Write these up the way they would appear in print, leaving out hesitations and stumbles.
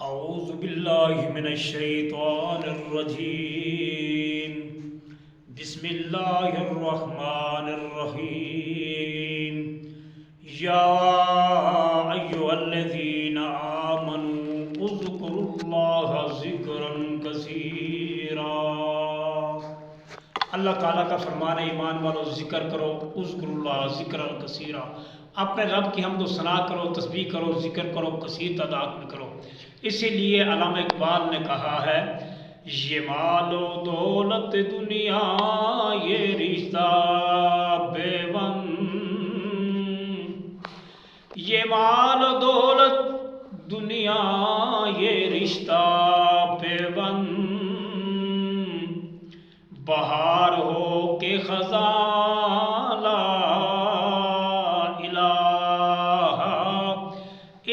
اعوذ باللہ من الشیطان الرجیم بسم اللہ الرحمن الرحیم یا ایھا الذین آمنوا اذکروا اللہ ذکرا کثیرا۔ اللہ تعالیٰ کا فرمان ہے ایمان والو ذکر کرو، اذکروا اللہ ذکرا کثیرا، اپنے رب کی حمد و ثنا کرو، تسبیح کرو، ذکر کرو، کثیر تعداد میں کرو۔ اسی لیے علامہ اقبال نے کہا ہے یہ مال و دولت دنیا یہ رشتہ بیون، یہ مال و دولت دنیا یہ رشتہ بیون، بہار ہو کے خزاں لا الہ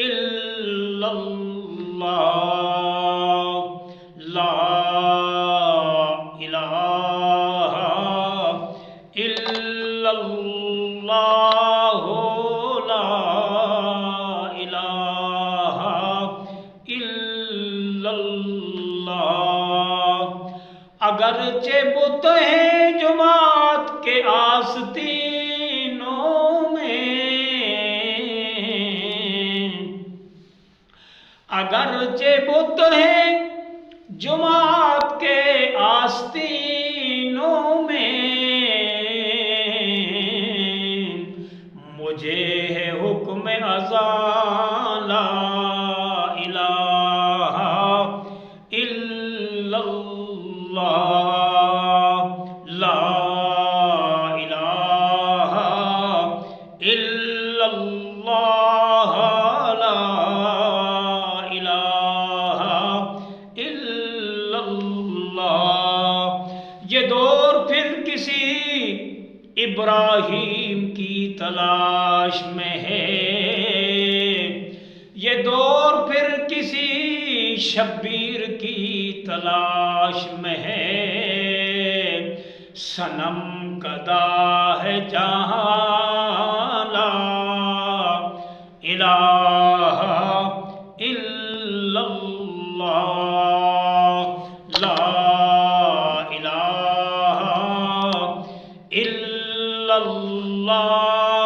الا اللہ، لا الہ الا اللہ، لا الہ الا اللہ۔ اگرچہ بت ہیں جماعت کے آستینوں میں، اگرچہ بت ہیں جماعت کے آستینوں میں، مجھے ہے حکم اذان لا الہ الا اللہ، لا الہ الا اللہ، لا الہ الا اللہ۔ یہ دور پھر کسی ابراہیم کی تلاش میں ہے، یہ دور پھر کسی شبیر کی تلاش میں ہے، صنم کدا ہے جہاں لا الہ الا اللہ، لا الہ الا اللہ،